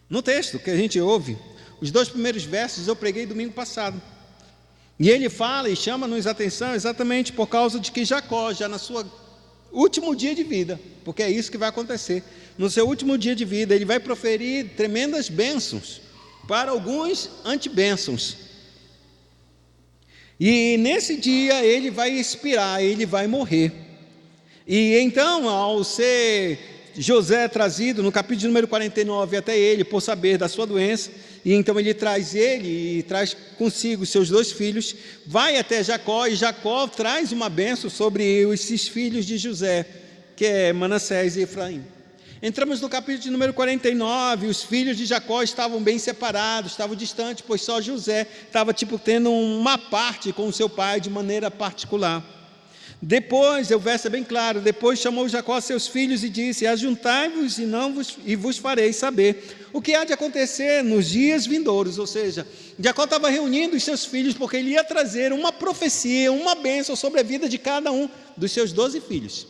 No texto que a gente ouve, os 2 primeiros versos eu preguei domingo passado. E ele fala e chama-nos atenção exatamente por causa de que Jacó, já na sua último dia de vida, porque é isso que vai acontecer, no seu último dia de vida, ele vai proferir tremendas bênçãos, para alguns antibênçãos. E nesse dia ele vai expirar, ele vai morrer. E então, ao ser José trazido no capítulo número 49 até ele, por saber da sua doença, e então ele traz ele e traz consigo seus 2 filhos, vai até Jacó, e Jacó traz uma bênção sobre esses filhos de José, que é Manassés e Efraim. Entramos no capítulo número 49, os filhos de Jacó estavam bem separados, estavam distantes, pois só José estava tendo uma parte com o seu pai de maneira particular. Depois, o verso é bem claro, depois chamou Jacó seus filhos e disse: ajuntai-vos e vos farei saber o que há de acontecer nos dias vindouros. Ou seja, Jacó estava reunindo os seus filhos porque ele ia trazer uma profecia, uma bênção sobre a vida de cada um dos seus 12 filhos.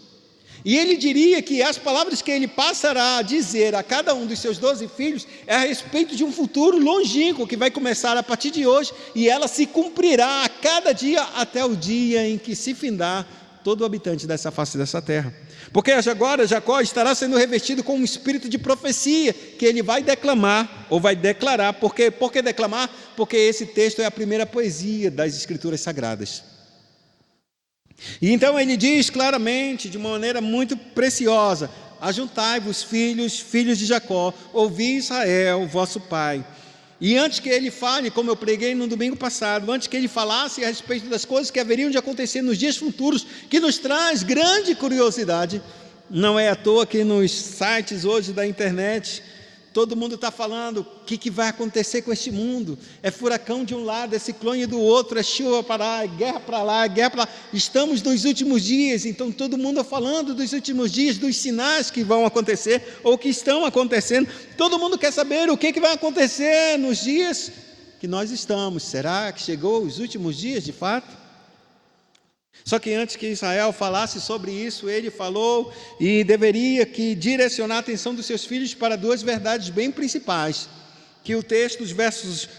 E ele diria que as palavras que ele passará a dizer a cada um dos seus 12 filhos é a respeito de um futuro longínquo que vai começar a partir de hoje, e ela se cumprirá a cada dia até o dia em que se findar todo o habitante dessa face dessa terra. Porque agora Jacó estará sendo revestido com um espírito de profecia que ele vai declamar, ou vai declarar. Por que declamar? Porque esse texto é a primeira poesia das Escrituras Sagradas. E então ele diz claramente, de uma maneira muito preciosa: ajuntai-vos, filhos de Jacó, ouvi Israel, vosso pai. E antes que ele fale, como eu preguei no domingo passado, antes que ele falasse a respeito das coisas que haveriam de acontecer nos dias futuros, que nos traz grande curiosidade, não é à toa que nos sites hoje da internet, todo mundo está falando o que vai acontecer com este mundo. É furacão de um lado, é ciclone do outro, é chuva para lá, é guerra para lá, é guerra para lá. Estamos nos últimos dias, então todo mundo falando dos últimos dias, dos sinais que vão acontecer, ou que estão acontecendo. Todo mundo quer saber o que vai acontecer nos dias que nós estamos. Será que chegou os últimos dias de fato? Só que antes que Israel falasse sobre isso, ele falou e deveria que direcionar a atenção dos seus filhos para 2 verdades bem principais, que o texto, os versos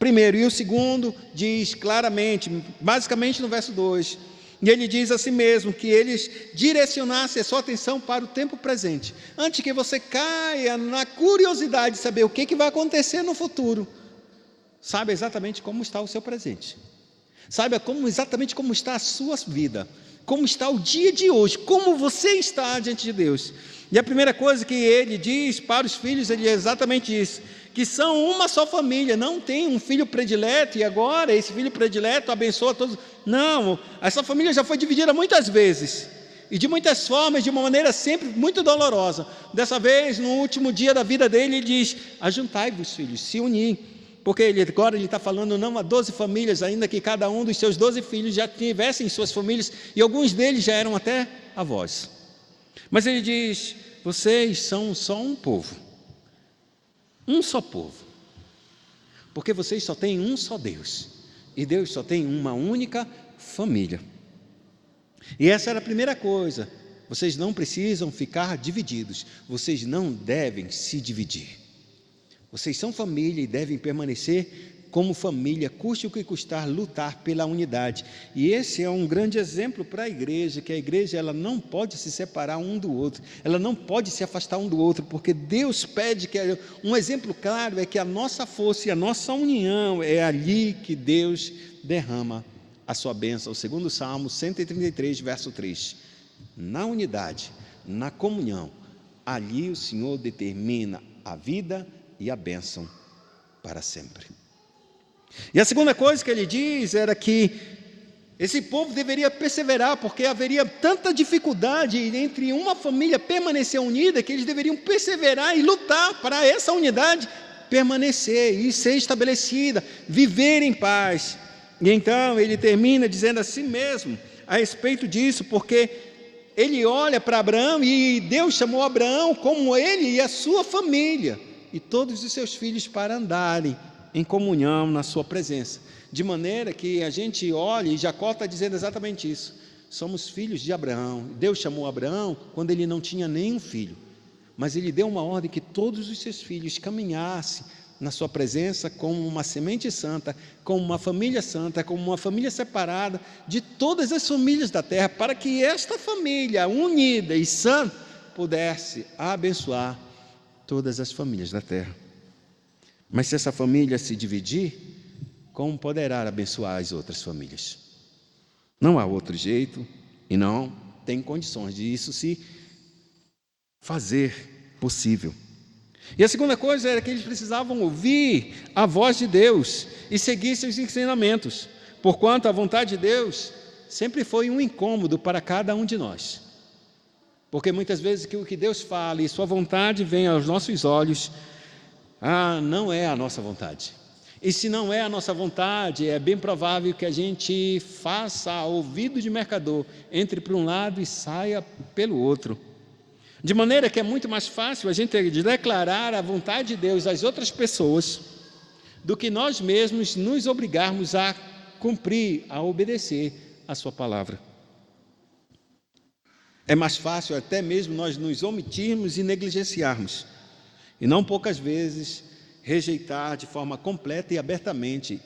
1 e o 2 diz claramente, basicamente no verso 2, e ele diz assim mesmo, que eles direcionassem a sua atenção para o tempo presente, antes que você caia na curiosidade de saber o que vai acontecer no futuro. Saiba exatamente como está o seu presente. Saiba exatamente como está a sua vida, como está o dia de hoje, como você está diante de Deus. E a primeira coisa que ele diz para os filhos, ele é exatamente isso, que são uma só família, não tem um filho predileto e agora esse filho predileto abençoa todos. Não, essa família já foi dividida muitas vezes, e de muitas formas, de uma maneira sempre muito dolorosa. Dessa vez, no último dia da vida dele, ele diz: ajuntai-vos, filhos, se unir. Porque agora ele está falando não a 12 famílias, ainda que cada um dos seus 12 filhos já tivessem suas famílias, e alguns deles já eram até avós. Mas ele diz: vocês são só um povo, um só povo, porque vocês só têm um só Deus, e Deus só tem uma única família. E essa era a primeira coisa: vocês não precisam ficar divididos, vocês não devem se dividir. Vocês são família e devem permanecer como família, custe o que custar, lutar pela unidade. E esse é um grande exemplo para a igreja, que a igreja ela não pode se separar um do outro, ela não pode se afastar um do outro, porque Deus pede que um exemplo claro é que a nossa força e a nossa união é ali que Deus derrama a sua bênção. O 2º Salmo 133, verso 3. Na unidade, na comunhão, ali o Senhor determina a vida e a bênção para sempre. E a segunda coisa que ele diz era que esse povo deveria perseverar, porque haveria tanta dificuldade entre uma família permanecer unida, que eles deveriam perseverar e lutar para essa unidade permanecer e ser estabelecida, viver em paz. E então ele termina dizendo assim mesmo, a respeito disso, porque ele olha para Abraão, e Deus chamou Abraão como ele e a sua família, e todos os seus filhos para andarem em comunhão na sua presença, de maneira que a gente olha, e Jacó está dizendo exatamente isso, somos filhos de Abraão. Deus chamou Abraão quando ele não tinha nenhum filho, mas ele deu uma ordem que todos os seus filhos caminhassem na sua presença como uma semente santa, como uma família santa, como uma família separada de todas as famílias da terra, para que esta família unida e santa pudesse abençoar todas as famílias da terra. Mas se essa família se dividir, como poderá abençoar as outras famílias? Não há outro jeito e não tem condições de isso se fazer possível. E a segunda coisa era que eles precisavam ouvir a voz de Deus e seguir seus ensinamentos, porquanto a vontade de Deus sempre foi um incômodo para cada um de nós. Porque muitas vezes que o que Deus fala e sua vontade vem aos nossos olhos, não é a nossa vontade. E se não é a nossa vontade, é bem provável que a gente faça ouvido de mercador, entre para um lado e saia pelo outro. De maneira que é muito mais fácil a gente declarar a vontade de Deus às outras pessoas do que nós mesmos nos obrigarmos a cumprir, a obedecer a sua palavra. É mais fácil até mesmo nós nos omitirmos e negligenciarmos, e não poucas vezes rejeitar de forma completa e abertamente: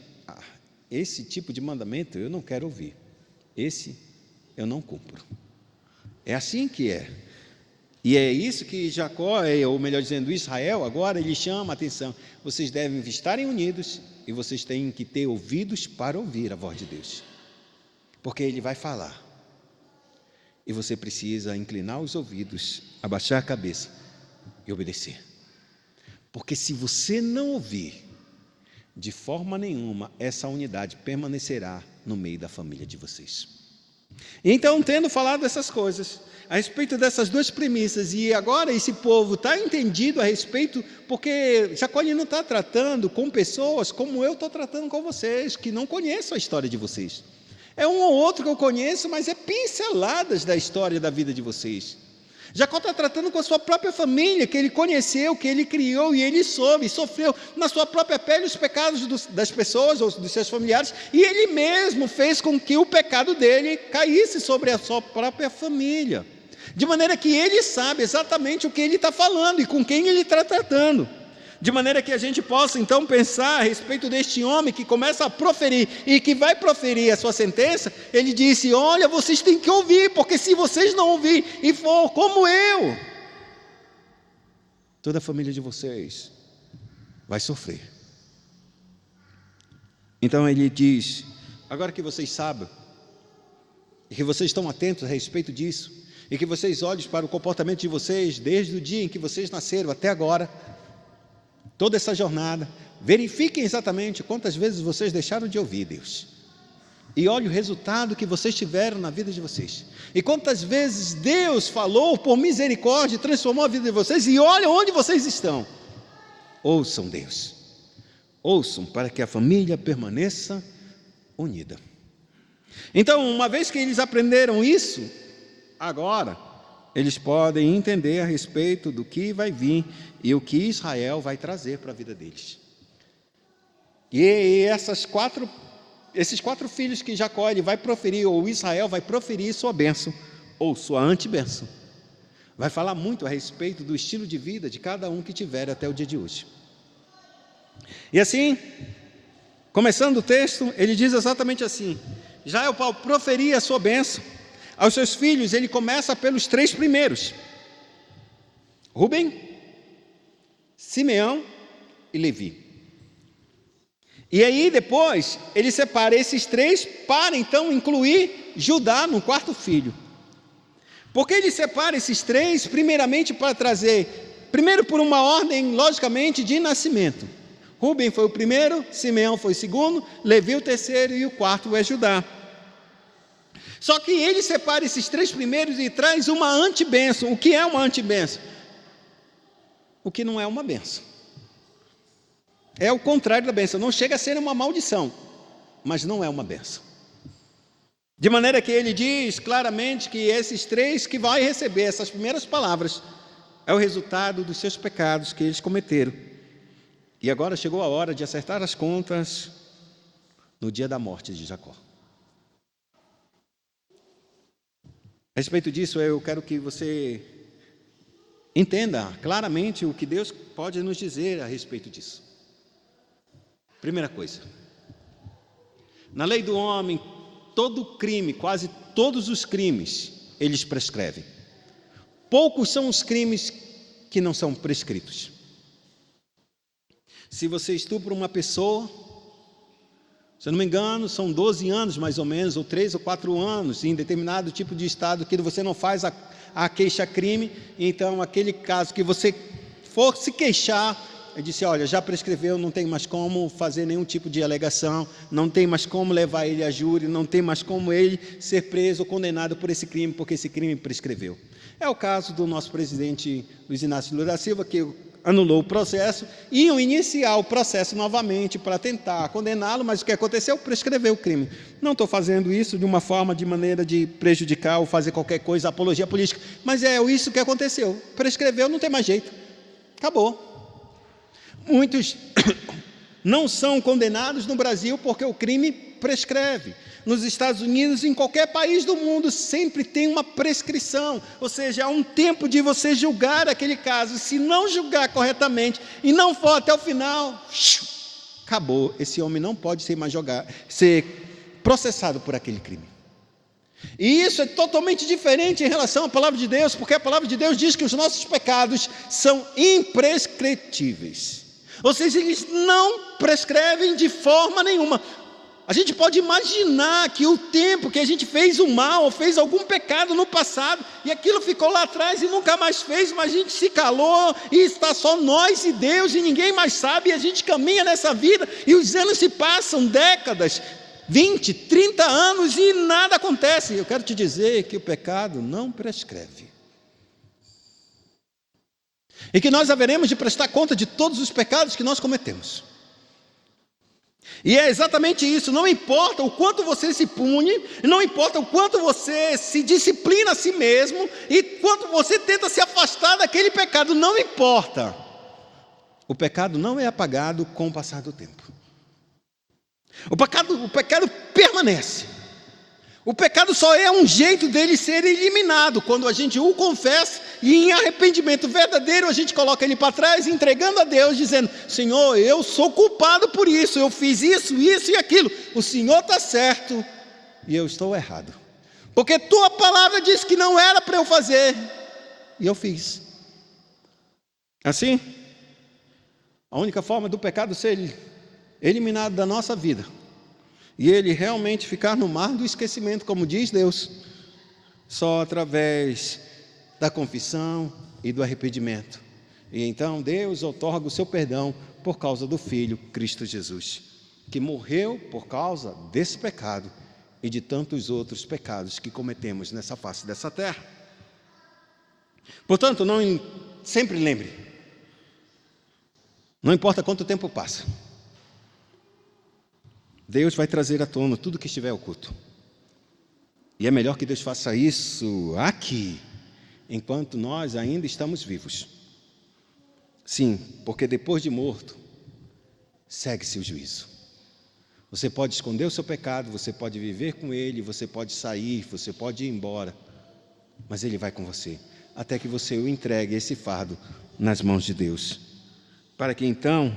esse tipo de mandamento eu não quero ouvir, esse eu não cumpro. É assim que é. E é isso que Jacó, ou melhor dizendo, Israel, agora ele chama a atenção. Vocês devem estarem unidos e vocês têm que ter ouvidos para ouvir a voz de Deus. Porque Ele vai falar. E você precisa inclinar os ouvidos, abaixar a cabeça e obedecer. Porque se você não ouvir, de forma nenhuma, essa unidade permanecerá no meio da família de vocês. Então, tendo falado essas coisas, a respeito dessas duas premissas, e agora esse povo está entendido a respeito, porque Jacó não está tratando com pessoas como eu estou tratando com vocês, que não conheço a história de vocês. É um ou outro que eu conheço, mas é pinceladas da história da vida de vocês. Jacó está tratando com a sua própria família, que ele conheceu, que ele criou, e ele soube, sofreu na sua própria pele os pecados das pessoas, ou dos seus familiares, e ele mesmo fez com que o pecado dele caísse sobre a sua própria família. De maneira que ele sabe exatamente o que ele está falando e com quem ele está tratando. De maneira que a gente possa então pensar a respeito deste homem que começa a proferir e que vai proferir a sua sentença. Ele disse: olha, vocês têm que ouvir, porque se vocês não ouvirem e for como eu, toda a família de vocês vai sofrer. Então ele diz: agora que vocês sabem e que vocês estão atentos a respeito disso, e que vocês olhem para o comportamento de vocês desde o dia em que vocês nasceram até agora, toda essa jornada, verifiquem exatamente quantas vezes vocês deixaram de ouvir Deus, e olhem o resultado que vocês tiveram na vida de vocês, e quantas vezes Deus falou por misericórdia, transformou a vida de vocês, e olha onde vocês estão. Ouçam Deus, ouçam, para que a família permaneça unida. Então, uma vez que eles aprenderam isso, agora eles podem entender a respeito do que vai vir e o que Israel vai trazer para a vida deles. E esses quatro filhos que Jacó ele vai proferir, ou Israel vai proferir sua bênção, ou sua antibênção, vai falar muito a respeito do estilo de vida de cada um que tiver até o dia de hoje. E assim, começando o texto, ele diz exatamente assim: Israel proferia a sua bênção aos seus filhos. Ele começa pelos 3 primeiros: Rubem, Simeão e Levi. E aí depois ele separa esses 3 para então incluir Judá no 4º filho. Porque ele separa esses 3 primeiramente para trazer, primeiro por uma ordem logicamente de nascimento. Rubem foi o primeiro, Simeão foi o segundo, Levi o terceiro e o 4º é Judá. Só que ele separa esses 3 primeiros e traz uma antibênção. O que é uma antibênção? O que não é uma bênção. É o contrário da bênção. Não chega a ser uma maldição, mas não é uma bênção. De maneira que ele diz claramente que esses 3 que vai receber essas primeiras palavras é o resultado dos seus pecados que eles cometeram. E agora chegou a hora de acertar as contas no dia da morte de Jacó. A respeito disso, eu quero que você Entenda claramente o que Deus pode nos dizer a respeito disso. Primeira coisa, na lei do homem, todo crime, quase todos os crimes, eles prescrevem. Poucos são os crimes que não são prescritos. Se você estupra uma pessoa, se eu não me engano, são 12 anos mais ou menos, ou 3 ou 4 anos, em determinado tipo de estado que você não faz a queixa-crime. Então, aquele caso que você for se queixar, eu disse, olha, já prescreveu, não tem mais como fazer nenhum tipo de alegação, não tem mais como levar ele a júri, não tem mais como ele ser preso ou condenado por esse crime, porque esse crime prescreveu. É o caso do nosso presidente Luiz Inácio Lula da Silva, que anulou o processo, iam iniciar o processo novamente para tentar condená-lo, mas o que aconteceu? Prescreveu o crime. Não estou fazendo isso de uma forma, de maneira de prejudicar ou fazer qualquer coisa, apologia política, mas é isso que aconteceu. Prescreveu, não tem mais jeito. Acabou. Muitos não são condenados no Brasil porque o crime prescreve. Nos Estados Unidos, em qualquer país do mundo, sempre tem uma prescrição, ou seja, há um tempo de você julgar aquele caso. Se não julgar corretamente e não for até o final, acabou. Esse homem não pode ser processado por aquele crime. E isso é totalmente diferente em relação à palavra de Deus, porque a palavra de Deus diz que os nossos pecados são imprescritíveis. Ou seja, eles não prescrevem de forma nenhuma. A gente pode imaginar que o tempo que a gente fez o mal, ou fez algum pecado no passado, e aquilo ficou lá atrás e nunca mais fez, mas a gente se calou, e está só nós e Deus, e ninguém mais sabe, e a gente caminha nessa vida, e os anos se passam, décadas, 20, 30 anos, e nada acontece. Eu quero te dizer que o pecado não prescreve. E que nós haveremos de prestar conta de todos os pecados que nós cometemos. E é exatamente isso, não importa o quanto você se pune, não importa o quanto você se disciplina a si mesmo, e quanto você tenta se afastar daquele pecado, não importa. O pecado não é apagado com o passar do tempo. O pecado permanece. O pecado só é um jeito dele ser eliminado, quando a gente o confessa e em arrependimento verdadeiro a gente coloca ele para trás, entregando a Deus, dizendo, Senhor, eu sou culpado por isso, eu fiz isso, isso e aquilo, o Senhor está certo e eu estou errado, porque tua palavra diz que não era para eu fazer, e eu fiz. Assim, a única forma do pecado ser eliminado da nossa vida, e ele realmente ficar no mar do esquecimento, como diz Deus, só através da confissão e do arrependimento. E então Deus outorga o seu perdão por causa do Filho Cristo Jesus, que morreu por causa desse pecado e de tantos outros pecados que cometemos nessa face dessa terra. Portanto, sempre lembre, não importa quanto tempo passa, Deus vai trazer à tona tudo que estiver oculto. E é melhor que Deus faça isso aqui, enquanto nós ainda estamos vivos. Sim, porque depois de morto, segue-se o juízo. Você pode esconder o seu pecado, você pode viver com ele, você pode sair, você pode ir embora, mas ele vai com você, até que você o entregue esse fardo nas mãos de Deus, para que então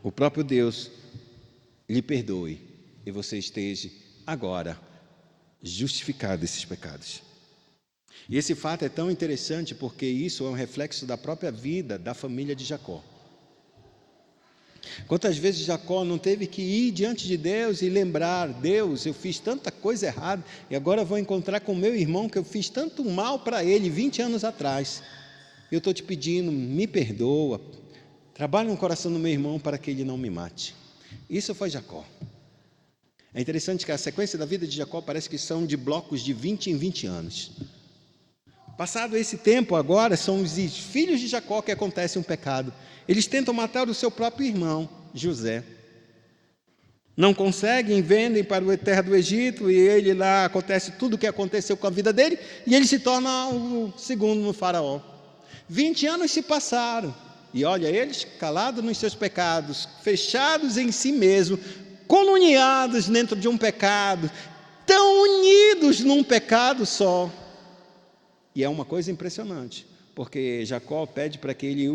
o próprio Deus lhe perdoe e você esteja agora justificado desses pecados. E esse fato é tão interessante porque isso é um reflexo da própria vida da família de Jacó. Quantas vezes Jacó não teve que ir diante de Deus e lembrar, Deus, eu fiz tanta coisa errada e agora vou encontrar com meu irmão que eu fiz tanto mal para ele 20 anos atrás. Eu estou te pedindo, me perdoa, trabalha no coração do meu irmão para que ele não me mate. Isso foi Jacó. É interessante que a sequência da vida de Jacó parece que são de blocos de 20 em 20 anos. Passado esse tempo agora, são os filhos de Jacó que acontece um pecado. Eles tentam matar o seu próprio irmão, José. Não conseguem, vendem para a terra do Egito, e ele lá, acontece tudo o que aconteceu com a vida dele, e ele se torna o segundo no faraó. 20 anos se passaram, e olha, eles calados nos seus pecados, fechados em si mesmo, coluniados dentro de um pecado, tão unidos num pecado só. E é uma coisa impressionante, porque Jacó pede para que eles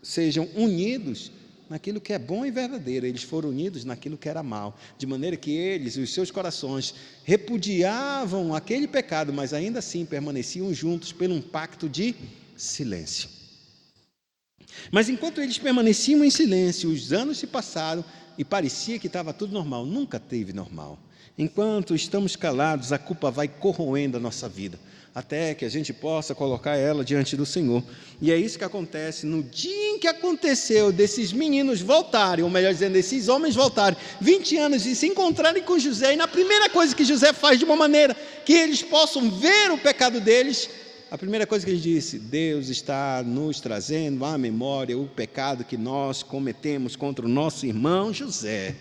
sejam unidos naquilo que é bom e verdadeiro. Eles foram unidos naquilo que era mal, de maneira que eles, os seus corações, repudiavam aquele pecado, mas ainda assim permaneciam juntos por um pacto de silêncio. Mas enquanto eles permaneciam em silêncio, os anos se passaram e parecia que estava tudo normal. Nunca teve normal. Enquanto estamos calados, a culpa vai corroendo a nossa vida, até que a gente possa colocar ela diante do Senhor. E é isso que acontece no dia em que aconteceu desses meninos voltarem, ou melhor dizendo, desses homens voltarem, 20 anos, e se encontrarem com José, e na primeira coisa que José faz, de uma maneira que eles possam ver o pecado deles, a primeira coisa que ele disse: Deus está nos trazendo à memória o pecado que nós cometemos contra o nosso irmão José.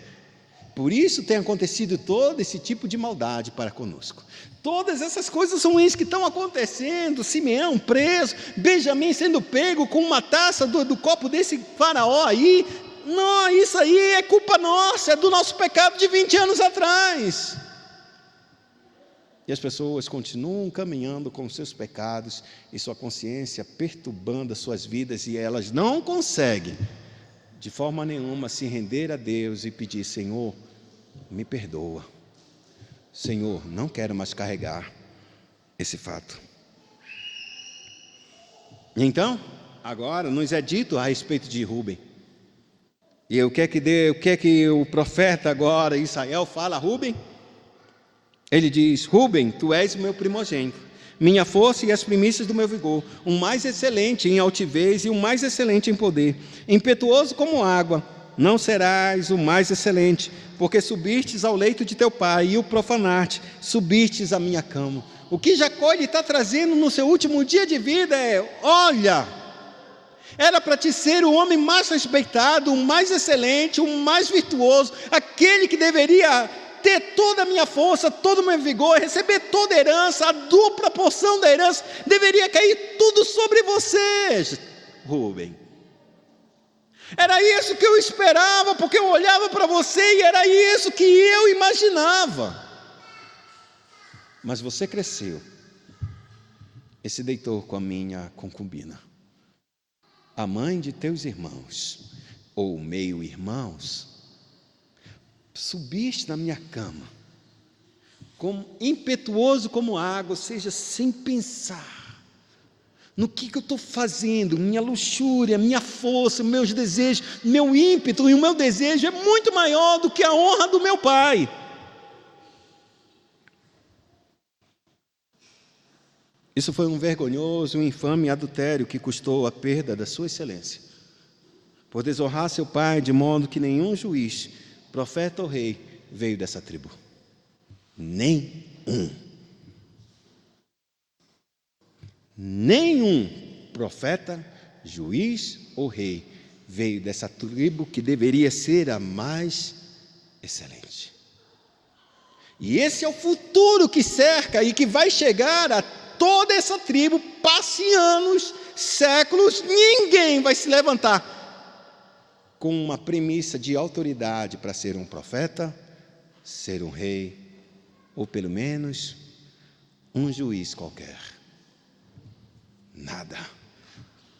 Por isso tem acontecido todo esse tipo de maldade para conosco. Todas essas coisas são isso que estão acontecendo. Simeão preso, Benjamim sendo pego com uma taça do copo desse faraó aí. Não, isso aí é culpa nossa, é do nosso pecado de 20 anos atrás. E as pessoas continuam caminhando com seus pecados e sua consciência perturbando as suas vidas, e elas não conseguem de forma nenhuma se render a Deus e pedir: Senhor, me perdoa. Senhor, não quero mais carregar esse fato. Então, agora nos é dito a respeito de Rúben. E o que é que o profeta agora, Israel, fala a Rúben? Ele diz: Rúben, tu és o meu primogênito, minha força e as primícias do meu vigor, o mais excelente em altivez e o mais excelente em poder, impetuoso como água, não serás o mais excelente, porque subistes ao leito de teu pai e o profanaste, subistes à minha cama. O que Jacó está trazendo no seu último dia de vida é: olha, era para te ser o homem mais respeitado, o mais excelente, o mais virtuoso, aquele que deveria ter toda a minha força, todo o meu vigor, receber toda a herança, a dupla porção da herança, deveria cair tudo sobre você, Rúben. Era isso que eu esperava, porque eu olhava para você e era isso que eu imaginava. Mas você cresceu e se deitou com a minha concubina, a mãe de teus irmãos, ou meio-irmãos. Subiste na minha cama, como impetuoso como água, ou seja, sem pensar no que eu estou fazendo. Minha luxúria, minha força, meus desejos, meu ímpeto e o meu desejo é muito maior do que a honra do meu pai. Isso foi um vergonhoso, um infame adultério que custou a perda da sua excelência, por desonrar seu pai, de modo que nenhum juiz, profeta ou rei veio dessa tribo. Nenhum profeta, juiz ou rei veio dessa tribo que deveria ser a mais excelente. E esse é o futuro que cerca e que vai chegar a toda essa tribo. Passe anos, séculos, ninguém vai se levantar com uma premissa de autoridade para ser um profeta, ser um rei, ou pelo menos um juiz qualquer. Nada.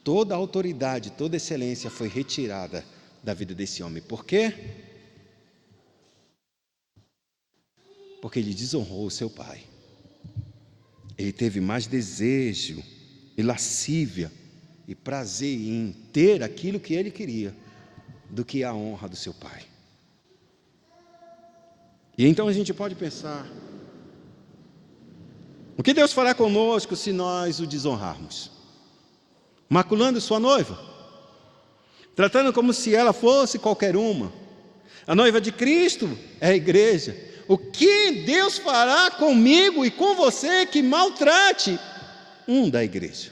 Toda a autoridade, toda a excelência foi retirada da vida desse homem. Por quê? Porque ele desonrou o seu pai. Ele teve mais desejo e lascívia e prazer em ter aquilo que ele queria do que a honra do seu pai. E então a gente pode pensar: o que Deus fará conosco se nós o desonrarmos? Maculando sua noiva, tratando como se ela fosse qualquer uma. A noiva de Cristo é a igreja. O que Deus fará comigo e com você que maltrate um da igreja?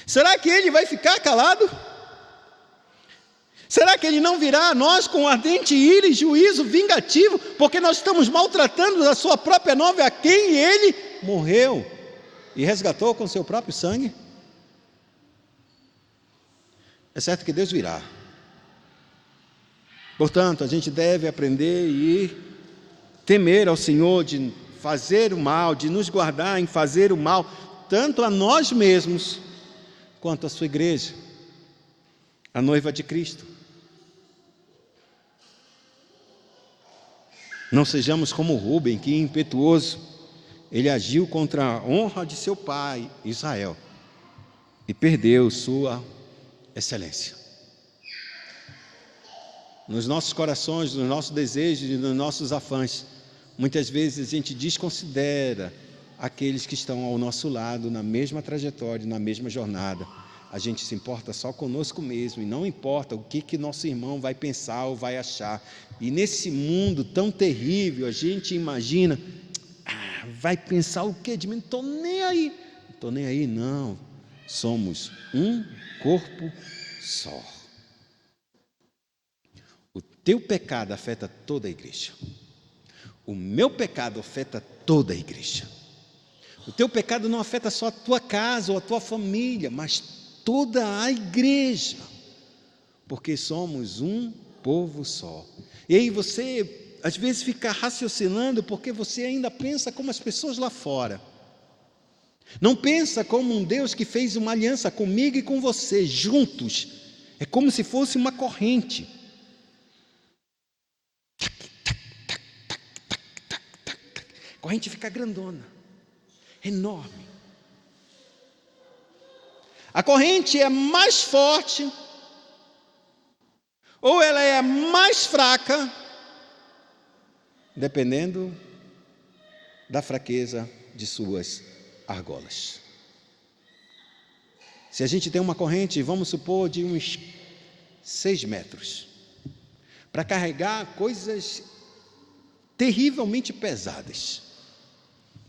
Será que Ele vai ficar calado? Será que Ele não virá a nós com ardente ira e juízo vingativo, porque nós estamos maltratando a sua própria noiva, a quem Ele morreu e resgatou com seu próprio sangue? É certo que Deus virá. Portanto, a gente deve aprender e temer ao Senhor de fazer o mal, de nos guardar em fazer o mal, tanto a nós mesmos, quanto a sua igreja, a noiva de Cristo. Não sejamos como Rúben, que impetuoso, ele agiu contra a honra de seu pai, Israel, e perdeu sua excelência. Nos nossos corações, nos nossos desejos e nos nossos afãs, muitas vezes a gente desconsidera aqueles que estão ao nosso lado, na mesma trajetória, na mesma jornada. A gente se importa só conosco mesmo, e não importa o que nosso irmão vai pensar ou vai achar. E nesse mundo tão terrível, a gente imagina, vai pensar o quê de mim? Não estou nem aí. Não estou nem aí, não. Somos um corpo só. O teu pecado afeta toda a igreja. O meu pecado afeta toda a igreja. O teu pecado não afeta só a tua casa ou a tua família, mas toda a igreja, porque somos um povo só. E aí você, às vezes, fica raciocinando, porque você ainda pensa como as pessoas lá fora. Não pensa como um Deus que fez uma aliança comigo e com você, juntos. É como se fosse uma corrente. A corrente fica grandona, enorme. A corrente é mais forte, ou ela é mais fraca, dependendo da fraqueza de suas argolas. Se a gente tem uma corrente, vamos supor, de uns 6 metros, para carregar coisas terrivelmente pesadas,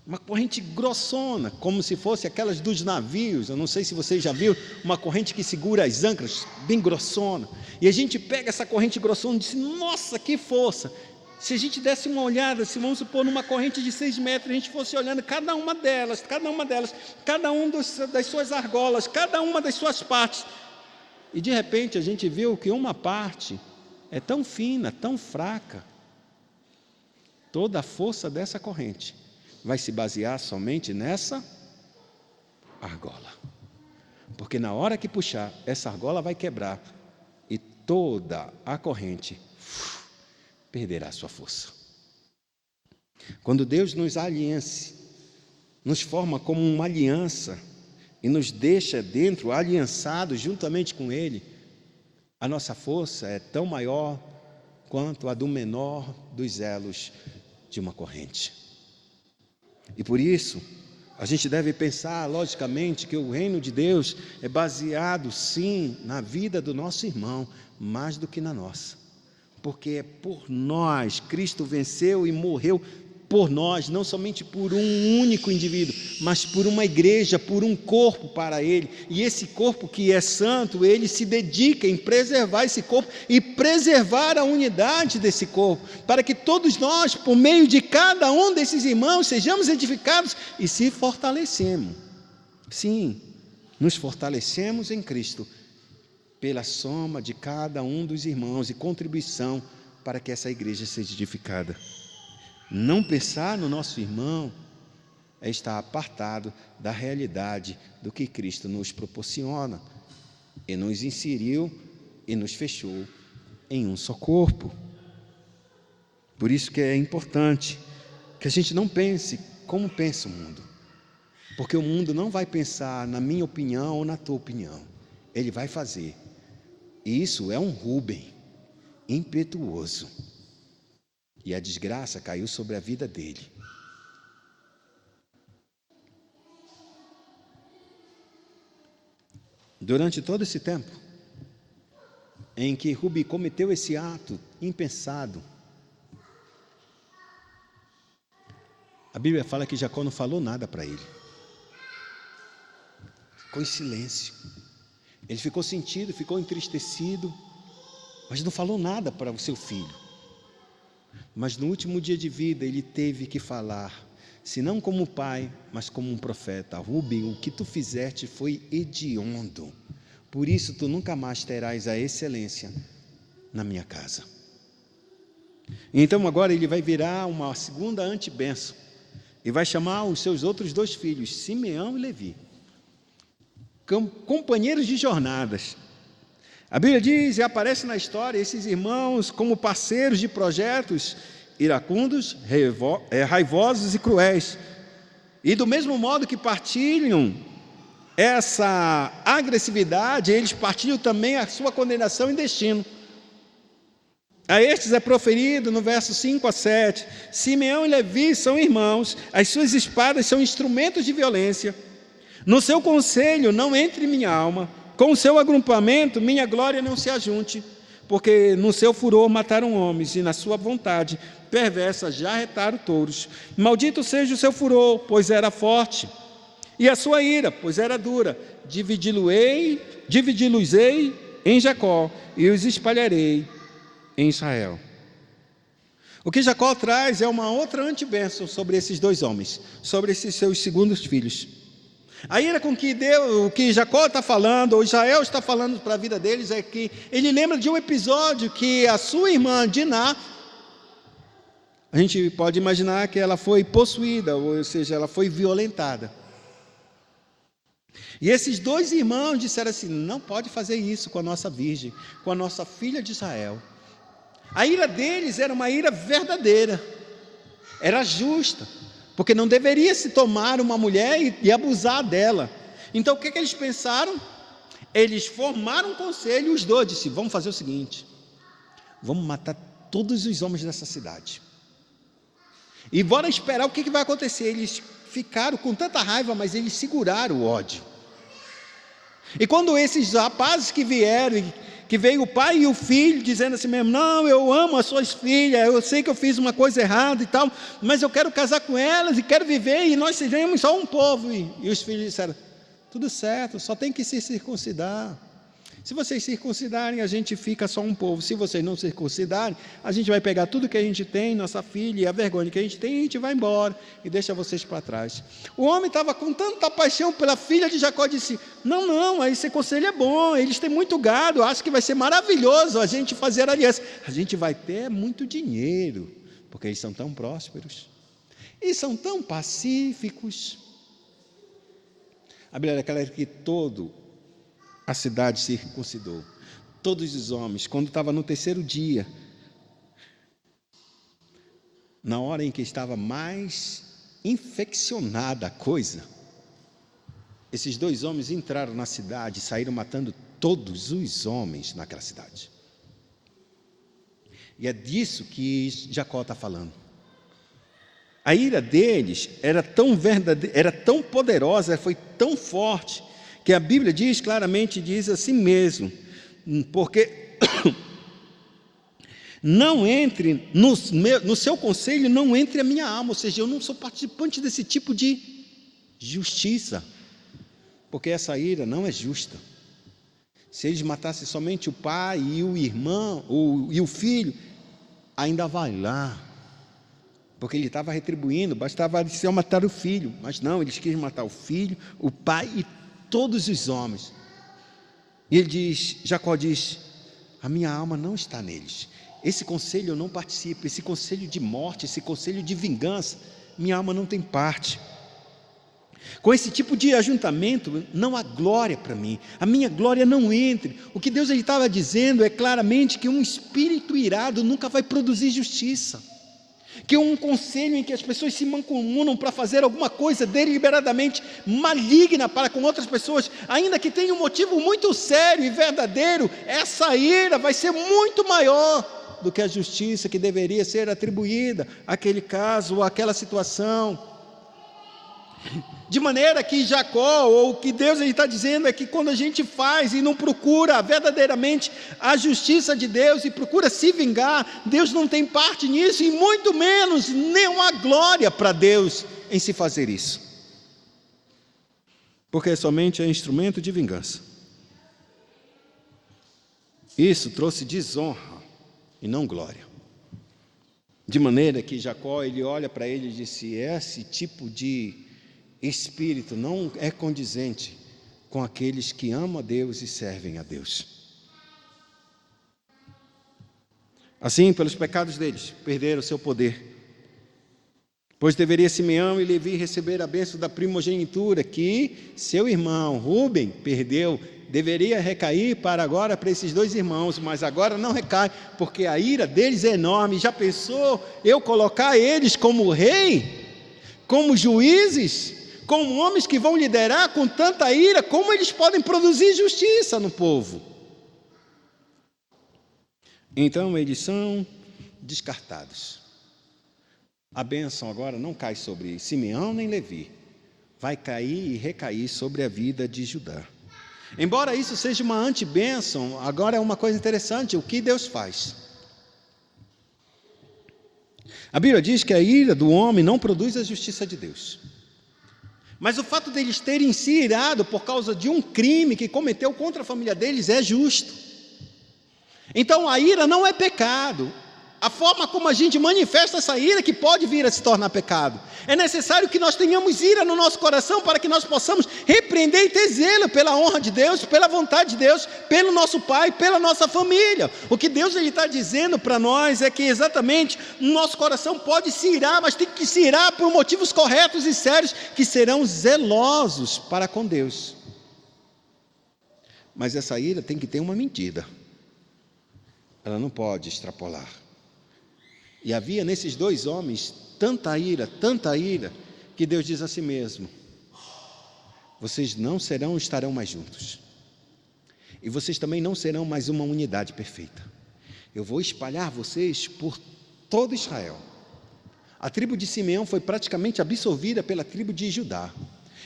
uma corrente grossona, como se fosse aquelas dos navios. Eu não sei se vocês já viram uma corrente que segura as âncoras, bem grossona. E a gente pega essa corrente grossona e diz, nossa, que força! Se a gente desse uma olhada, se vamos supor numa corrente de 6 metros, a gente fosse olhando cada uma delas, cada um das suas argolas, cada uma das suas partes. E de repente a gente viu que uma parte é tão fina, tão fraca. Toda a força dessa corrente vai se basear somente nessa argola. Porque na hora que puxar, essa argola vai quebrar e toda a corrente perderá sua força. Quando Deus nos aliança, nos forma como uma aliança e nos deixa dentro, aliançados juntamente com Ele, a nossa força é tão maior quanto a do menor dos elos de uma corrente. E por isso, a gente deve pensar, logicamente, que o reino de Deus é baseado, sim, na vida do nosso irmão, mais do que na nossa. Porque é por nós, Cristo venceu e morreu por nós, não somente por um único indivíduo, mas por uma igreja, por um corpo para Ele. E esse corpo que é santo, Ele se dedica em preservar esse corpo e preservar a unidade desse corpo, para que todos nós, por meio de cada um desses irmãos, sejamos edificados e se fortalecemos. Sim, nos fortalecemos em Cristo, pela soma de cada um dos irmãos e contribuição para que essa igreja seja edificada. Não pensar no nosso irmão é estar apartado da realidade do que Cristo nos proporciona e nos inseriu e nos fechou em um só corpo. Por isso que é importante que a gente não pense como pensa o mundo, porque o mundo não vai pensar na minha opinião ou na tua opinião, ele vai fazer. E isso é um Rúben impetuoso. E a desgraça caiu sobre a vida dele. Durante todo esse tempo em que Rúben cometeu esse ato impensado, a Bíblia fala que Jacó não falou nada para ele. Ficou em silêncio. Ele ficou sentido, ficou entristecido, mas não falou nada para o seu filho. Mas no último dia de vida ele teve que falar, se não como pai, mas como um profeta: Rúben, o que tu fizeste foi hediondo, por isso tu nunca mais terás a excelência na minha casa. Então agora ele vai virar uma segunda antebênção. e vai chamar os seus outros 2 filhos, Simeão e Levi, companheiros de jornadas. A Bíblia diz, e aparece na história, esses irmãos como parceiros de projetos iracundos, raivosos e cruéis. E do mesmo modo que partilham essa agressividade, eles partilham também a sua condenação e destino. A estes é proferido no verso 5 a 7, Simeão e Levi são irmãos, as suas espadas são instrumentos de violência. No seu conselho não entre minha alma, com o seu agrupamento minha glória não se ajunte, porque no seu furor mataram homens, e na sua vontade perversa já retaram touros. Maldito seja o seu furor, pois era forte, e a sua ira, pois era dura. Dividi-los-ei em Jacó, e os espalharei em Israel. O que Jacó traz é uma outra antibênção sobre esses 2 homens, sobre esses seus segundos filhos. A ira com que o que Jacó está falando, ou Israel está falando para a vida deles, é que ele lembra de um episódio que a sua irmã Diná, a gente pode imaginar que ela foi possuída, ou seja, ela foi violentada. E esses 2 irmãos disseram assim, não pode fazer isso com a nossa virgem, com a nossa filha de Israel. A ira deles era uma ira verdadeira, era justa, porque não deveria se tomar uma mulher e abusar dela. Então o que eles pensaram? Eles formaram um conselho, os 2 disseram, vamos fazer o seguinte, vamos matar todos os homens dessa cidade, e bora esperar o que vai acontecer. Eles ficaram com tanta raiva, mas eles seguraram o ódio. E quando esses rapazes que vieram, que veio o pai e o filho dizendo assim mesmo, não, eu amo as suas filhas, eu sei que eu fiz uma coisa errada e tal, mas eu quero casar com elas e quero viver, e nós seremos só um povo. E os filhos disseram, tudo certo, só tem que se circuncidar. Se vocês circuncidarem, a gente fica só um povo. Se vocês não circuncidarem, a gente vai pegar tudo que a gente tem, nossa filha, e a vergonha que a gente tem, e a gente vai embora e deixa vocês para trás. O homem estava com tanta paixão pela filha de Jacó, disse, não, esse conselho é bom, eles têm muito gado, acho que vai ser maravilhoso a gente fazer aliança. A gente vai ter muito dinheiro, porque eles são tão prósperos e são tão pacíficos. A Bíblia declara que a cidade se circuncidou, todos os homens, quando estava no 3º dia, na hora em que estava mais infeccionada a coisa, esses 2 homens entraram na cidade e saíram matando todos os homens naquela cidade. E é disso que Jacó está falando. A ira deles era tão verdadeira, era tão poderosa, foi tão forte, que a Bíblia diz claramente, diz assim mesmo, porque não entre no seu conselho, não entre a minha alma, ou seja, eu não sou participante desse tipo de justiça, porque essa ira não é justa. Se eles matassem somente o pai e o irmão, e o filho, ainda vai lá, porque ele estava retribuindo, bastava só matar o filho, mas não, eles queriam matar o filho, o pai e todos os homens. E ele diz, Jacó diz, a minha alma não está neles, esse conselho eu não participo, esse conselho de morte, esse conselho de vingança, minha alma não tem parte. Com esse tipo de ajuntamento, não há glória para mim, a minha glória não entre. O que Deus estava dizendo é claramente que um espírito irado nunca vai produzir justiça, que um conselho em que as pessoas se mancomunam para fazer alguma coisa deliberadamente maligna para com outras pessoas, ainda que tenha um motivo muito sério e verdadeiro, essa ira vai ser muito maior do que a justiça que deveria ser atribuída àquele caso ou àquela situação. De maneira que Jacó, ou o que Deus está dizendo é que quando a gente faz e não procura verdadeiramente a justiça de Deus e procura se vingar, Deus não tem parte nisso, e muito menos nenhuma glória para Deus em se fazer isso, porque somente é instrumento de vingança. Isso trouxe desonra e não glória. De maneira que Jacó, ele olha para ele e disse, esse tipo de espírito não é condizente com aqueles que amam a Deus e servem a Deus. Assim, pelos pecados deles, perderam o seu poder, Pois deveria Simeão e Levi receber a bênção da primogenitura que seu irmão Rúben perdeu. Deveria recair para esses dois irmãos, mas agora não recai, porque a ira deles é enorme. Já pensou eu colocar eles como rei, como juízes, como homens que vão liderar com tanta ira? Como eles podem produzir justiça no povo? Então eles são descartados. A bênção agora não cai sobre Simeão nem Levi, vai cair e recair sobre a vida de Judá. Embora isso seja uma antibênção, agora é uma coisa interessante, o que Deus faz? A Bíblia diz que a ira do homem não produz a justiça de Deus. Mas o fato deles terem se irado por causa de um crime que cometeu contra a família deles é justo. Então a ira não é pecado. A forma como a gente manifesta essa ira que pode vir a se tornar pecado. É necessário que nós tenhamos ira no nosso coração para que nós possamos repreender e ter zelo pela honra de Deus, pela vontade de Deus, pelo nosso Pai, pela nossa família. O que Deus está dizendo para nós é que exatamente o nosso coração pode se irar, mas tem que se irar por motivos corretos e sérios, que serão zelosos para com Deus. Mas essa ira tem que ter uma medida. Ela não pode extrapolar. E havia nesses dois homens tanta ira, que Deus diz a si mesmo: vocês não estarão mais juntos. E vocês também não serão mais uma unidade perfeita. Eu vou espalhar vocês por todo Israel. A tribo de Simeão foi praticamente absorvida pela tribo de Judá.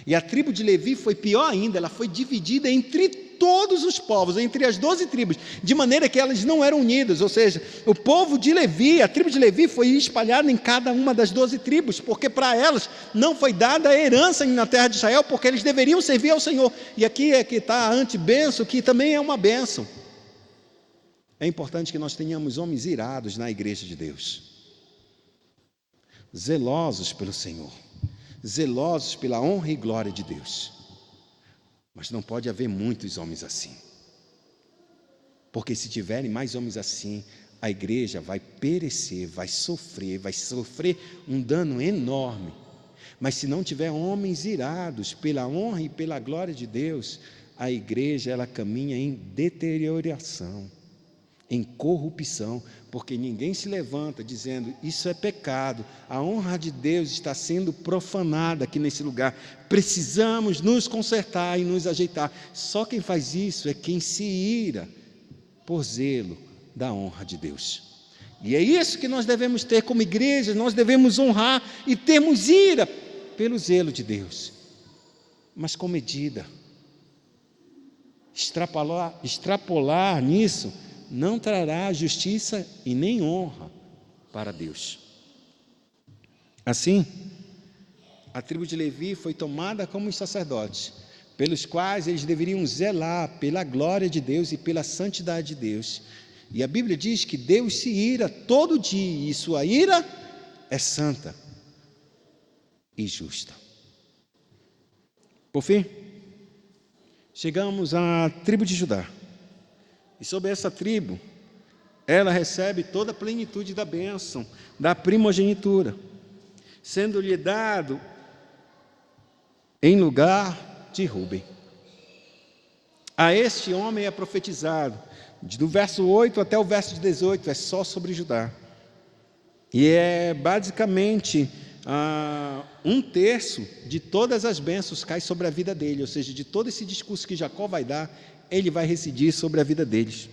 E a tribo de Levi foi pior ainda, ela foi dividida entre todos os povos, entre as 12 tribos, de maneira que elas não eram unidas, ou seja, o povo de Levi, a tribo de Levi foi espalhada em cada uma das 12 tribos, porque para elas não foi dada a herança na terra de Israel, porque eles deveriam servir ao Senhor. E aqui é que está a antibênção, que também é uma bênção. É importante que nós tenhamos homens irados na igreja de Deus, zelosos pelo Senhor, zelosos pela honra e glória de Deus. Mas não pode haver muitos homens assim, porque se tiverem mais homens assim, a igreja vai perecer, vai sofrer um dano enorme. Mas se não tiver homens irados pela honra e pela glória de Deus, a igreja ela caminha em deterioração, em corrupção, porque ninguém se levanta dizendo: isso é pecado, a honra de Deus está sendo profanada aqui nesse lugar, precisamos nos consertar e nos ajeitar. Só quem faz isso é quem se ira por zelo da honra de Deus. E é isso que nós devemos ter como igreja, nós devemos honrar e termos ira pelo zelo de Deus, mas com medida. Extrapolar nisso não trará justiça e nem honra para Deus. Assim, a tribo de Levi foi tomada como os sacerdotes, pelos quais eles deveriam zelar pela glória de Deus e pela santidade de Deus. E a Bíblia diz que Deus se ira todo dia, e sua ira é santa e justa. Por fim, chegamos à tribo de Judá. E sobre essa tribo, ela recebe toda a plenitude da bênção, da primogenitura, sendo-lhe dado em lugar de Rúben. A este homem é profetizado, do verso 8 até o verso 18, é só sobre Judá. E é basicamente 1/3 de todas as bênçãos cai sobre a vida dele, ou seja, de todo esse discurso que Jacó vai dar, ele vai residir sobre a vida deles.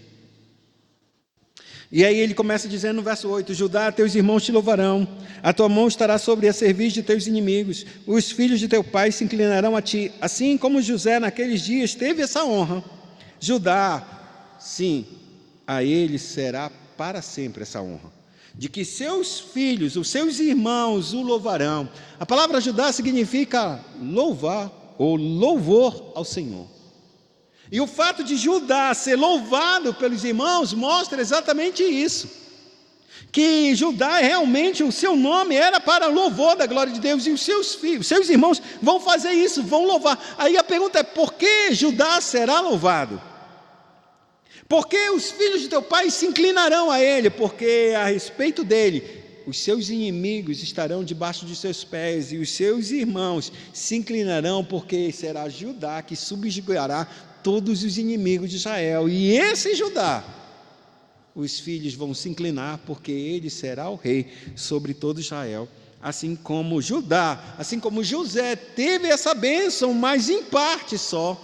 E aí ele começa dizendo no verso 8: Judá, teus irmãos te louvarão, a tua mão estará sobre a cerviz de teus inimigos, os filhos de teu pai se inclinarão a ti, assim como José naqueles dias teve essa honra. Judá, sim, a ele será para sempre essa honra, de que seus filhos, os seus irmãos o louvarão. A palavra Judá significa louvar ou louvor ao Senhor. E o fato de Judá ser louvado pelos irmãos mostra exatamente isso, que Judá realmente, o seu nome era para louvor da glória de Deus, e os seus filhos, seus irmãos vão fazer isso, vão louvar. Aí a pergunta é: por que Judá será louvado? Porque os filhos de teu pai se inclinarão a ele, porque a respeito dele os seus inimigos estarão debaixo de seus pés, e os seus irmãos se inclinarão, porque será Judá que subjugará todos os inimigos de Israel. E esse Judá, os filhos vão se inclinar, porque ele será o rei sobre todo Israel. Assim como Judá, assim como José teve essa bênção, mas em parte só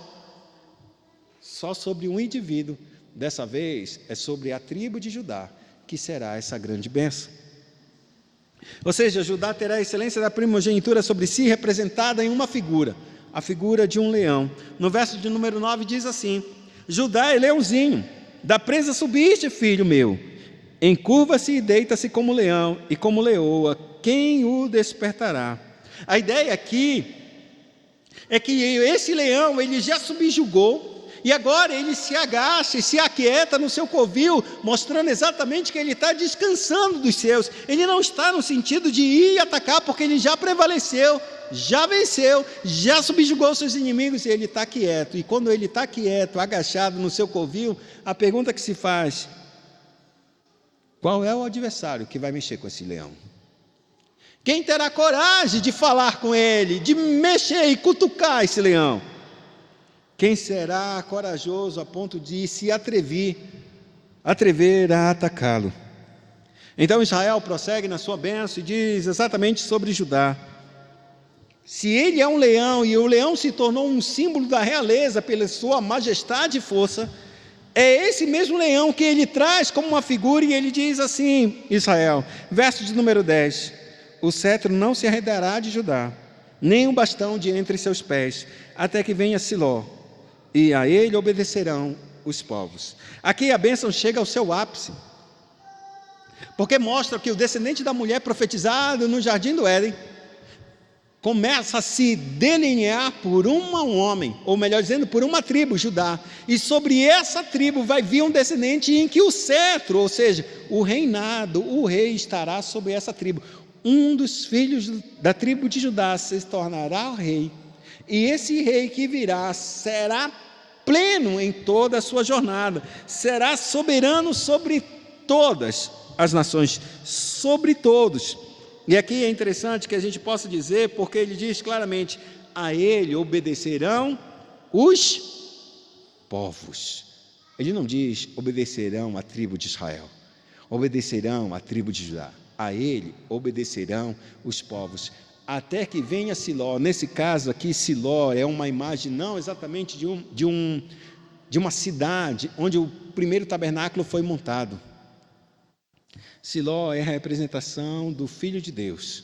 sobre um indivíduo. Dessa vez é sobre a tribo de Judá que será essa grande bênção. Ou seja, Judá terá a excelência da primogenitura sobre si, representada em uma figura, a figura de um leão. No verso de número 9 diz assim: Judá é leãozinho, da presa subiste, filho meu, encurva-se e deita-se como leão, e como leoa, quem o despertará? A ideia aqui é que esse leão, ele já subjugou, e agora ele se agacha e se aquieta no seu covil, mostrando exatamente que ele está descansando dos seus. Ele não está no sentido de ir atacar, porque ele já prevaleceu, já venceu, já subjugou seus inimigos, e ele está quieto. E quando ele está quieto, agachado no seu covil, a pergunta que se faz: qual é o adversário que vai mexer com esse leão? Quem terá coragem de falar com ele, de mexer e cutucar esse leão? Quem será corajoso a ponto de se atrever a atacá-lo? Então Israel prossegue na sua bênção e diz exatamente sobre Judá: se ele é um leão, e o leão se tornou um símbolo da realeza pela sua majestade e força, é esse mesmo leão que ele traz como uma figura, e ele diz assim, Israel, verso de número 10: o cetro não se arredará de Judá, nem o bastão de entre seus pés, até que venha Siló, e a ele obedecerão os povos. Aqui a bênção chega ao seu ápice, porque mostra que o descendente da mulher profetizado no jardim do Éden começa a se delinear por um homem, ou melhor dizendo, por uma tribo, Judá, e sobre essa tribo vai vir um descendente em que o cetro, ou seja, o reinado, o rei estará sobre essa tribo. Um dos filhos da tribo de Judá se tornará o rei, e esse rei que virá será pleno em toda a sua jornada, será soberano sobre todas as nações, sobre todos. E aqui é interessante que a gente possa dizer, porque ele diz claramente: a ele obedecerão os povos. Ele não diz obedecerão a tribo de Israel, obedecerão a tribo de Judá. A ele obedecerão os povos, até que venha Siló. Nesse caso aqui, Siló é uma imagem não exatamente de uma cidade onde o primeiro tabernáculo foi montado. Siló é a representação do Filho de Deus,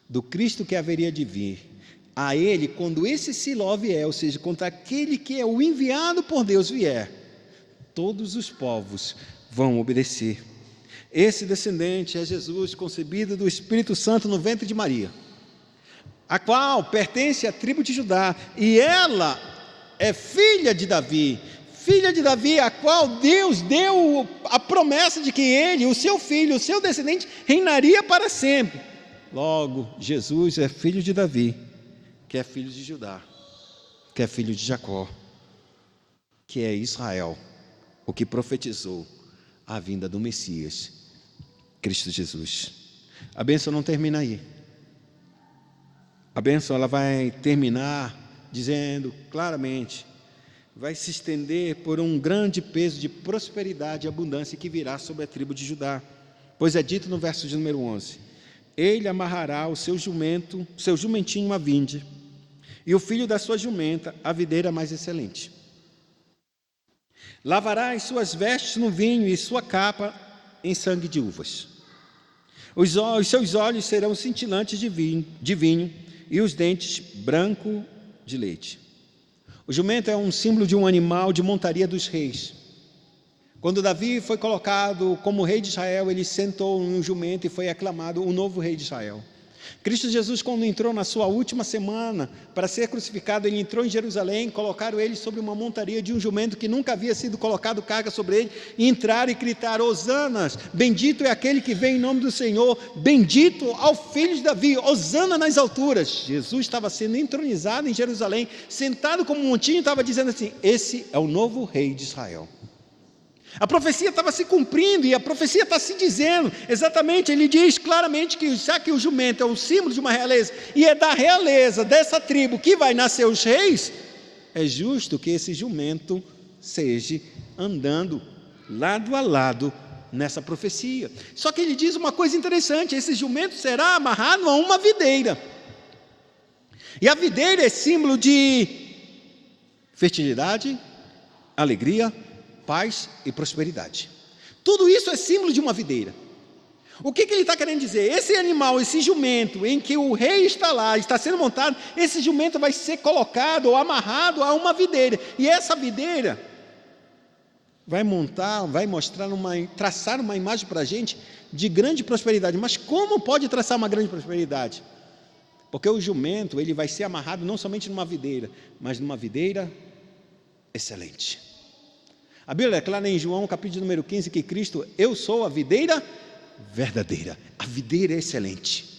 do Cristo que haveria de vir. A ele, quando esse Siló vier, ou seja, quando aquele que é o enviado por Deus vier, todos os povos vão obedecer. Esse descendente é Jesus, concebido do Espírito Santo no ventre de Maria, a qual pertence à tribo de Judá, e ela é filha de Davi, a qual Deus deu a promessa de que ele, o seu filho, o seu descendente, reinaria para sempre. Logo, Jesus é filho de Davi, que é filho de Judá, que é filho de Jacó, que é Israel, o que profetizou a vinda do Messias, Cristo Jesus. A bênção não termina aí. A bênção ela vai terminar dizendo claramente, vai se estender por um grande peso de prosperidade e abundância que virá sobre a tribo de Judá. Pois é dito no verso de número 11: ele amarrará o seu jumentinho à vinde, e o filho da sua jumenta à videira mais excelente. Lavará as suas vestes no vinho e sua capa em sangue de uvas. Os seus olhos serão cintilantes de vinho e os dentes branco de leite. O jumento é um símbolo de um animal de montaria dos reis. Quando Davi foi colocado como rei de Israel, ele sentou no jumento e foi aclamado o novo rei de Israel. Cristo Jesus, quando entrou na sua última semana para ser crucificado, ele entrou em Jerusalém, colocaram ele sobre uma montaria de um jumento que nunca havia sido colocado carga sobre ele, e entraram e gritaram: Hosanas, bendito é aquele que vem em nome do Senhor, bendito ao filho de Davi, Hosana nas alturas. Jesus estava sendo entronizado em Jerusalém, sentado como um montinho, estava dizendo assim: esse é o novo rei de Israel. A profecia estava se cumprindo e a profecia está se dizendo, exatamente, ele diz claramente que já que o jumento é o símbolo de uma realeza, e é da realeza, dessa tribo que vai nascer os reis, é justo que esse jumento seja andando lado a lado nessa profecia. Só que ele diz uma coisa interessante: esse jumento será amarrado a uma videira, e a videira é símbolo de fertilidade, alegria, paz e prosperidade. Tudo isso é símbolo de uma videira. O que ele está querendo dizer? Esse animal, esse jumento em que o rei está lá, está sendo montado, esse jumento vai ser colocado ou amarrado a uma videira, e essa videira vai mostrar traçar uma imagem para a gente de grande prosperidade. Mas como pode traçar uma grande prosperidade? Porque o jumento, ele vai ser amarrado não somente numa videira, mas numa videira excelente. A Bíblia declara em João, capítulo número 15, que Cristo, eu sou a videira verdadeira, a videira excelente.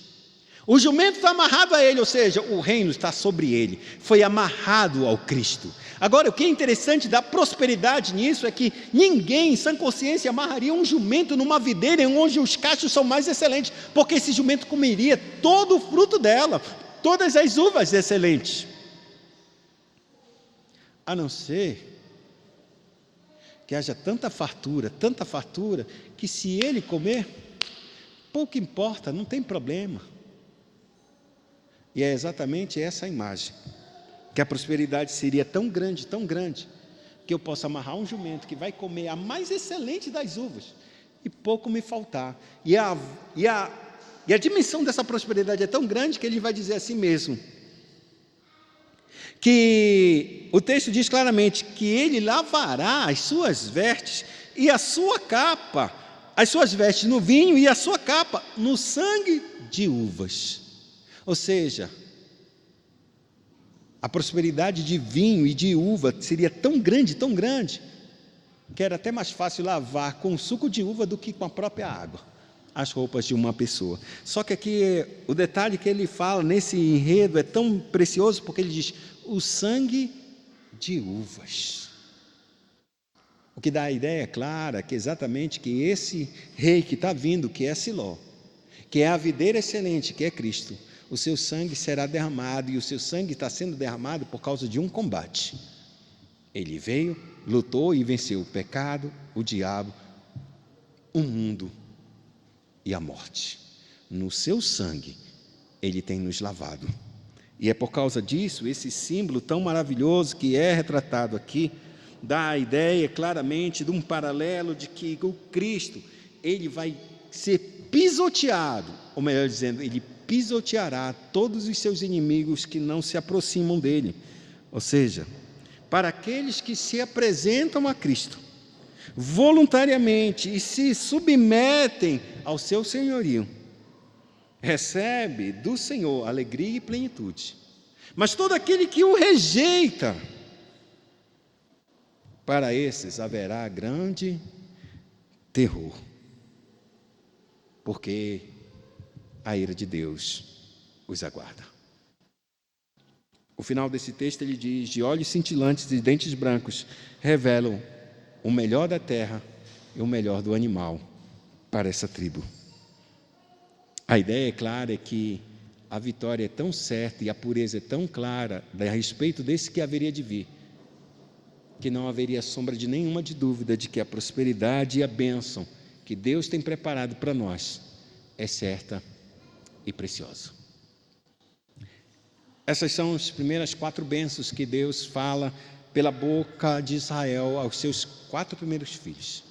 O jumento está amarrado a ele, ou seja, o reino está sobre ele, foi amarrado ao Cristo. Agora, o que é interessante da prosperidade nisso é que ninguém, em sã consciência, amarraria um jumento numa videira onde os cachos são mais excelentes, porque esse jumento comeria todo o fruto dela, todas as uvas excelentes. A não ser que haja tanta fartura, que se ele comer, pouco importa, não tem problema. E é exatamente essa a imagem, que a prosperidade seria tão grande, que eu possa amarrar um jumento que vai comer a mais excelente das uvas, e pouco me faltar. E a dimensão dessa prosperidade é tão grande que ele vai dizer assim mesmo, que o texto diz claramente que ele lavará as suas vestes e a sua capa, as suas vestes no vinho e a sua capa no sangue de uvas. Ou seja, a prosperidade de vinho e de uva seria tão grande, que era até mais fácil lavar com o suco de uva do que com a própria água as roupas de uma pessoa. Só que aqui o detalhe que ele fala nesse enredo é tão precioso, porque ele diz o sangue de uvas. O que dá a ideia clara que exatamente que esse rei que está vindo, que é Siló, que é a videira excelente, que é Cristo, o seu sangue será derramado, e o seu sangue está sendo derramado por causa de um combate. Ele veio, lutou e venceu o pecado, o diabo, o mundo e a morte. No seu sangue, ele tem nos lavado. E é por causa disso, esse símbolo tão maravilhoso que é retratado aqui, dá a ideia claramente de um paralelo de que o Cristo, ele vai ser pisoteado, ou melhor dizendo, ele pisoteará todos os seus inimigos que não se aproximam dele. Ou seja, para aqueles que se apresentam a Cristo voluntariamente e se submetem ao seu senhorio, recebe do Senhor alegria e plenitude. Mas todo aquele que o rejeita, para esses haverá grande terror, porque a ira de Deus os aguarda. O final desse texto ele diz: de olhos cintilantes e dentes brancos revelam o melhor da terra e o melhor do animal para essa tribo. A ideia é clara, é que a vitória é tão certa e a pureza é tão clara a respeito desse que haveria de vir, que não haveria sombra de nenhuma de dúvida de que a prosperidade e a bênção que Deus tem preparado para nós é certa e preciosa. Essas são as primeiras 4 bênçãos que Deus fala pela boca de Israel aos seus 4 primeiros filhos.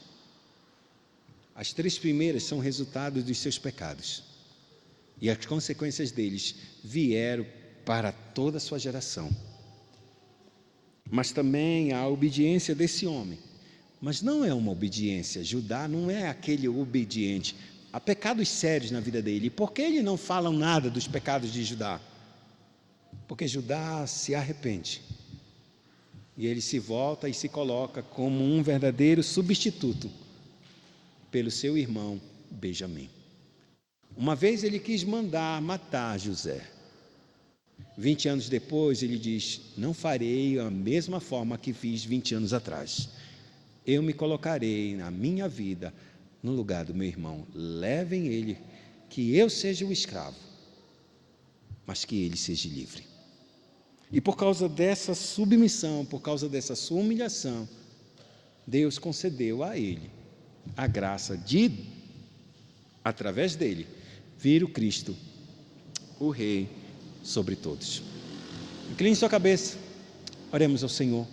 As 3 primeiras são resultado dos seus pecados, e as consequências deles vieram para toda a sua geração. Mas também a obediência desse homem. Mas não é uma obediência. Judá não é aquele obediente. Há pecados sérios na vida dele. E por que ele não fala nada dos pecados de Judá? Porque Judá se arrepende. E ele se volta e se coloca como um verdadeiro substituto pelo seu irmão Benjamim. Uma vez ele quis mandar matar José. 20 anos depois ele diz: não farei a mesma forma que fiz 20 anos atrás. eu me colocarei na minha vida no lugar do meu irmão. Levem ele, que eu seja o escravo, mas que ele seja livre. E por causa dessa submissão, por causa dessa sua humilhação, Deus concedeu a ele a graça de, através dele, vir o Cristo, o Rei sobre todos. Incline sua cabeça, oremos ao Senhor.